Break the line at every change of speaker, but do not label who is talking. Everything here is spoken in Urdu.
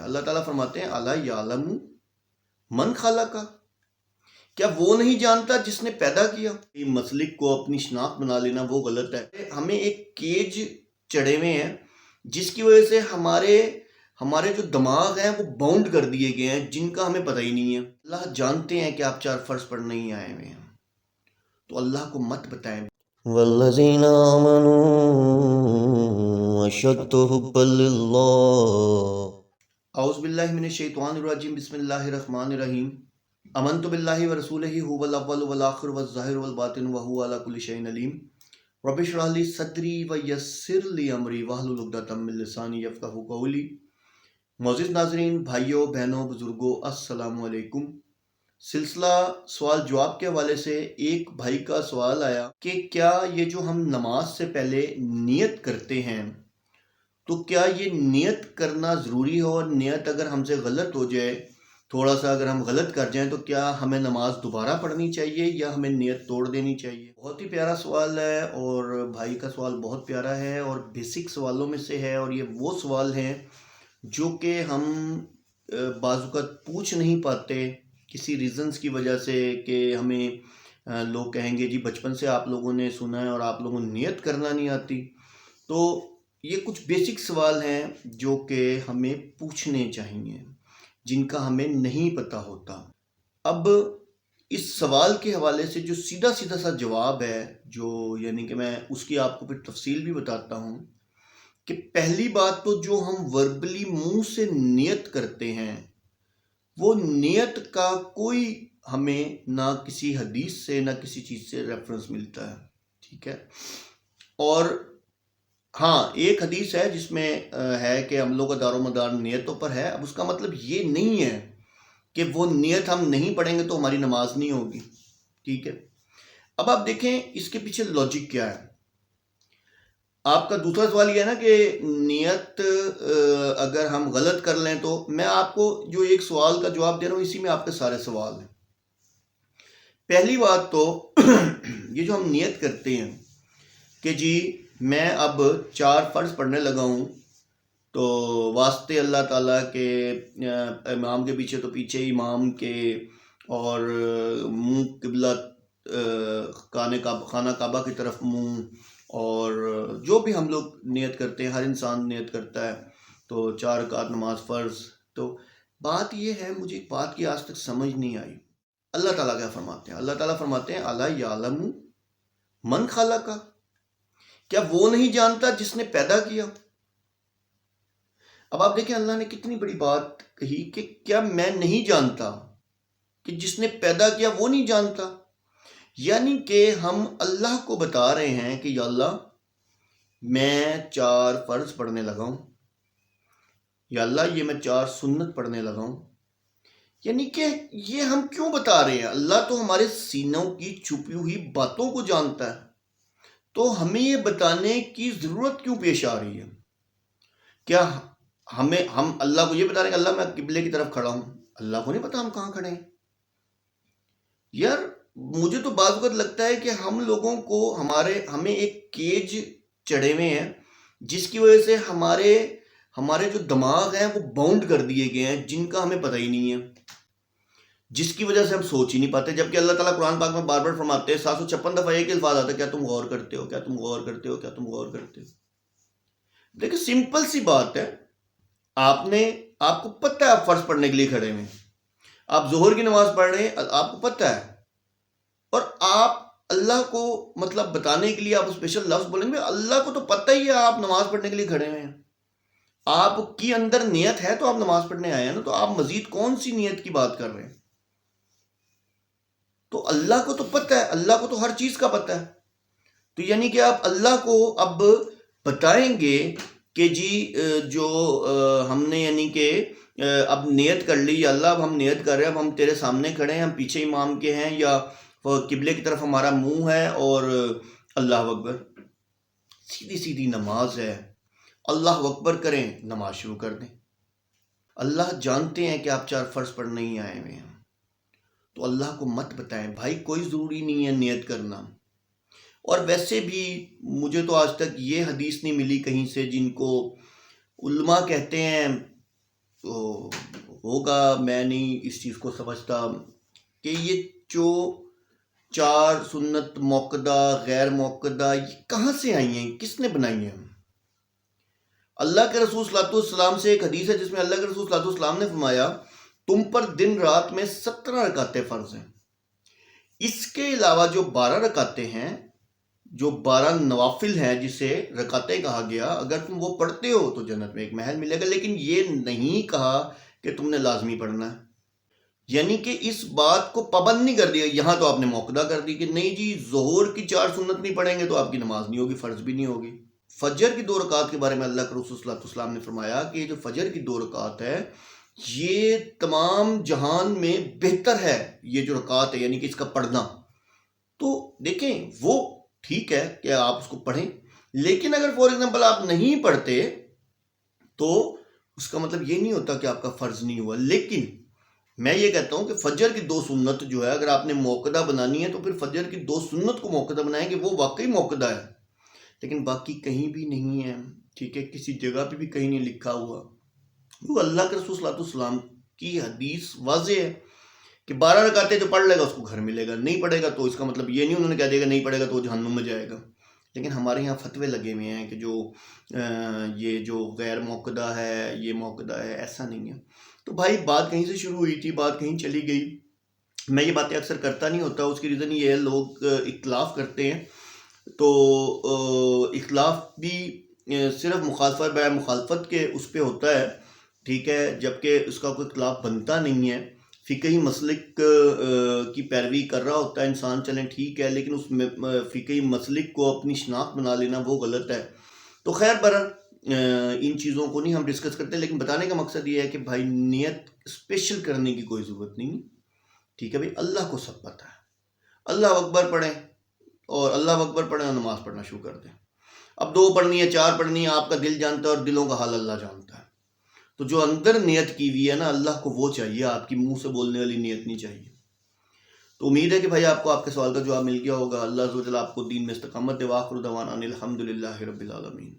اللہ تعالیٰ فرماتے ہیں الا یعلم من خلق، کیا وہ نہیں جانتا جس نے پیدا کیا؟ مسلک کو اپنی شناخت بنا لینا وہ غلط ہے۔ ہمیں ایک کیج چڑھے ہوئے ہیں جس کی وجہ سے ہمارے جو دماغ ہیں وہ باؤنڈ کر دیے گئے ہیں، جن کا ہمیں پتہ ہی نہیں ہے۔ اللہ جانتے ہیں کہ آپ 4 فرض پڑھنے ہی آئے ہوئے ہیں، تو اللہ کو مت بتائیں۔
والذین آمنوا اشد حبا للہ۔
اعوذ باللہ من الشیطان الرجیم، بسم اللہ الرحمن الرحیم۔ آمنت باللہ ورسولہ هو الاول والآخر والظاہر والباطن وهو علی کل شیء علیم۔ رب اشرح لی صدری ویسر لی امری واحلل عقدۃ من لسانی یفقہوا قولی۔ معزز ناظرین، بھائیوں، بہنوں، بزرگوں، السلام علیکم۔ سلسلہ سوال جواب کے حوالے سے ایک بھائی کا سوال آیا کہ کیا یہ جو ہم نماز سے پہلے نیت کرتے ہیں تو کیا یہ نیت کرنا ضروری ہو، اور نیت اگر ہم سے غلط ہو جائے، تھوڑا سا اگر ہم غلط کر جائیں، تو کیا ہمیں نماز دوبارہ پڑھنی چاہیے یا ہمیں نیت توڑ دینی چاہیے؟ بہت ہی پیارا سوال ہے، اور بھائی کا سوال بہت پیارا ہے اور بیسک سوالوں میں سے ہے، اور یہ وہ سوال ہیں جو کہ ہم بعض اوقات پوچھ نہیں پاتے کسی ریزنز کی وجہ سے، کہ ہمیں لوگ کہیں گے جی بچپن سے آپ لوگوں نے سنا ہے اور آپ لوگوں نے نیت کرنا نہیں آتی۔ تو یہ کچھ بیسک سوال ہیں جو کہ ہمیں پوچھنے چاہیے، جن کا ہمیں نہیں پتہ ہوتا۔ اب اس سوال کے حوالے سے جو سیدھا سا جواب ہے، جو یعنی کہ میں اس کی آپ کو پھر تفصیل بھی بتاتا ہوں، کہ پہلی بات تو جو ہم وربلی منہ سے نیت کرتے ہیں، وہ نیت کا کوئی ہمیں نہ کسی حدیث سے نہ کسی چیز سے ریفرنس ملتا ہے، ٹھیک ہے؟ اور ہاں، ایک حدیث ہے جس میں ہے کہ عملوں کا دار و مدار نیتوں پر ہے۔ اب اس کا مطلب یہ نہیں ہے کہ وہ نیت ہم نہیں پڑھیں گے تو ہماری نماز نہیں ہوگی، ٹھیک ہے؟ اب آپ دیکھیں اس کے پیچھے لاجک کیا ہے۔ آپ کا دوسرا سوال یہ ہے نا کہ نیت اگر ہم غلط کر لیں تو، میں آپ کو جو ایک سوال کا جواب دے رہا ہوں، اسی میں آپ کے سارے سوال ہیں۔ پہلی بات تو یہ جو ہم نیت کرتے ہیں کہ جی میں اب 4 فرض پڑھنے لگا ہوں، تو واسطے اللہ تعالیٰ کے، امام کے پیچھے تو پیچھے امام کے، اور منہ قبلہ خانہ کعبہ کی طرف منہ، اور جو بھی ہم لوگ نیت کرتے ہیں، ہر انسان نیت کرتا ہے، تو 4 رکعت نماز فرض۔ تو بات یہ ہے، مجھے ایک بات کی آج تک سمجھ نہیں آئی، اللہ تعالیٰ کیا فرماتے ہیں؟ اللہ تعالیٰ فرماتے ہیں الا یعلم من خلق، کیا وہ نہیں جانتا جس نے پیدا کیا؟ اب آپ دیکھیں اللہ نے کتنی بڑی بات کہی کہ کیا میں نہیں جانتا کہ جس نے پیدا کیا وہ نہیں جانتا؟ یعنی کہ ہم اللہ کو بتا رہے ہیں کہ یا اللہ میں 4 فرض پڑھنے لگا ہوں، یا اللہ یہ میں 4 سنت پڑھنے لگا ہوں۔ یعنی کہ یہ ہم کیوں بتا رہے ہیں؟ اللہ تو ہمارے سینوں کی چھپی ہوئی باتوں کو جانتا ہے، تو ہمیں یہ بتانے کی ضرورت کیوں پیش آ رہی ہے؟ کیا ہم اللہ کو یہ بتا رہے ہیں کہ اللہ میں قبلے کی طرف کھڑا ہوں؟ اللہ کو نہیں پتا ہم کہاں کھڑے ہیں۔ یار مجھے تو بعض وقت لگتا ہے کہ ہم لوگوں کو ہمیں ایک کیج چڑھے ہوئے ہیں جس کی وجہ سے ہمارے جو دماغ ہیں وہ باؤنڈ کر دیے گئے ہیں، جن کا ہمیں پتہ ہی نہیں ہے، جس کی وجہ سے ہم سوچ ہی نہیں پاتے۔ جبکہ اللہ تعالیٰ قرآن پاک میں بار بار فرماتے ہیں، 756 دفعہ ایک الفاظ آتا ہے، کیا تم غور کرتے ہو، کیا تم غور کرتے ہو، کیا تم غور کرتے ہو؟ دیکھیں سمپل سی بات ہے، آپ کو پتہ ہے آپ فرض پڑھنے کے لیے کھڑے ہیں، آپ ظہر کی نماز پڑھ رہے ہیں، آپ کو پتہ ہے، اور آپ اللہ کو مطلب بتانے کے لیے آپ اسپیشل لفظ بولیں گے، اللہ کو تو پتہ ہی ہے آپ نماز پڑھنے کے لیے کھڑے ہوئے ہیں، آپ کی اندر نیت ہے تو آپ نماز پڑھنے آئے ہیں نا، تو آپ مزید کون سی نیت کی بات کر رہے ہیں؟ تو اللہ کو تو پتہ ہے، اللہ کو تو ہر چیز کا پتہ ہے، تو یعنی کہ آپ اللہ کو اب بتائیں گے کہ جی جو ہم نے یعنی کہ اب نیت کر لی، یا اللہ اب ہم نیت کر رہے ہیں، اب ہم تیرے سامنے کھڑے ہیں، ہم پیچھے امام کے ہیں، یا قبلے کی طرف ہمارا منہ ہے، اور اللہ اکبر، سیدھی نماز ہے، اللہ اکبر کریں، نماز شروع کر دیں۔ اللہ جانتے ہیں کہ آپ 4 فرض پڑھنے ہی آئے ہوئے ہیں، تو اللہ کو مت بتائیں بھائی، کوئی ضروری نہیں ہے نیت کرنا۔ اور ویسے بھی مجھے تو آج تک یہ حدیث نہیں ملی کہیں سے جن کو علماء کہتے ہیں ہوگا، میں نہیں اس چیز کو سمجھتا کہ یہ جو 4 سنت موقدہ غیر موقدہ یہ کہاں سے آئی ہیں، کس نے بنائی ہیں؟ اللہ کے رسول صلی اللہ علیہ وسلم سے ایک حدیث ہے جس میں اللہ کے رسول صلی اللہ علیہ وسلم نے فرمایا تم پر دن رات میں 17 رکعتیں فرض ہیں، اس کے علاوہ جو 12 رکعتیں ہیں، جو 12 نوافل ہیں جسے رکعتیں کہا گیا، اگر تم وہ پڑھتے ہو تو جنت میں ایک محل ملے گا، لیکن یہ نہیں کہا کہ تم نے لازمی پڑھنا ہے، یعنی کہ اس بات کو پابند نہیں کر دیا۔ یہاں تو آپ نے موقدہ کر دی کہ نہیں جی ظہر کی 4 سنت نہیں پڑھیں گے تو آپ کی نماز نہیں ہوگی، فرض بھی نہیں ہوگی۔ فجر کی 2 رکعت کے بارے میں اللہ کے رسول صلی اللہ علیہ وسلم نے فرمایا کہ یہ جو فجر کی 2 رکعت ہے یہ تمام جہان میں بہتر ہے، یہ جو رکعت ہے یعنی کہ اس کا پڑھنا۔ تو دیکھیں وہ ٹھیک ہے کہ آپ اس کو پڑھیں، لیکن اگر فور ایگزامپل آپ نہیں پڑھتے تو اس کا مطلب یہ نہیں ہوتا کہ آپ کا فرض نہیں ہوا۔ لیکن میں یہ کہتا ہوں کہ فجر کی 2 سنت جو ہے اگر آپ نے موقدہ بنانی ہے تو پھر فجر کی 2 سنت کو موقدہ بنائیں کہ وہ واقعی موقدہ ہے، لیکن باقی کہیں بھی نہیں ہے، ٹھیک ہے، کسی جگہ پہ بھی کہیں نہیں لکھا ہوا۔ وہ اللہ کے رسول صلی اللہ علیہ وسلم کی حدیث واضح ہے کہ 12 رکعتیں جو پڑھ لے گا اس کو گھر ملے گا، نہیں پڑھے گا تو اس کا مطلب یہ نہیں انہوں نے کہہ دیا کہ نہیں پڑھے گا تو وہ جہنم میں جائے گا۔ لیکن ہمارے یہاں فتوے لگے ہوئے ہیں کہ یہ جو غیر موقدہ ہے یہ موقدہ ہے، ایسا نہیں ہے۔ تو بھائی بات کہیں سے شروع ہوئی تھی، بات کہیں چلی گئی۔ میں یہ باتیں اکثر کرتا نہیں ہوتا، اس کی ریزن یہ ہے لوگ اختلاف کرتے ہیں تو اختلاف بھی صرف مخالفت بہ مخالفت کے اس پہ ہوتا ہے، ٹھیک ہے، جبکہ اس کا کوئی اختلاف بنتا نہیں ہے۔ فقہی مسلک کی پیروی کر رہا ہوتا ہے انسان، چلیں ٹھیک ہے، لیکن اس فقہی مسلک کو اپنی شناخت بنا لینا وہ غلط ہے۔ تو خیر برحال ان چیزوں کو نہیں ہم ڈسکس کرتے، لیکن بتانے کا مقصد یہ ہے کہ بھائی نیت اسپیشل کرنے کی کوئی ضرورت نہیں، ٹھیک ہے بھائی، اللہ کو سب پتہ ہے۔ اللہ اکبر پڑھیں اور اللہ اکبر پڑھیں اور نماز پڑھنا شروع کر دیں۔ اب 2 پڑھنی ہے 4 پڑھنی ہے، آپ کا دل جانتا ہے اور دلوں کا حال اللہ جانتا ہے۔ تو جو اندر نیت کی ہوئی ہے نا اللہ کو وہ چاہیے، آپ کی منہ سے بولنے والی نیت نہیں چاہیے۔ تو امید ہے کہ بھائی آپ کو آپ کے سوال کا جواب مل گیا ہوگا۔ اللہ عز و جل آپ کو دین میں استقامت دے۔ وآخر دعوانا ان الحمد للہ رب العالمین۔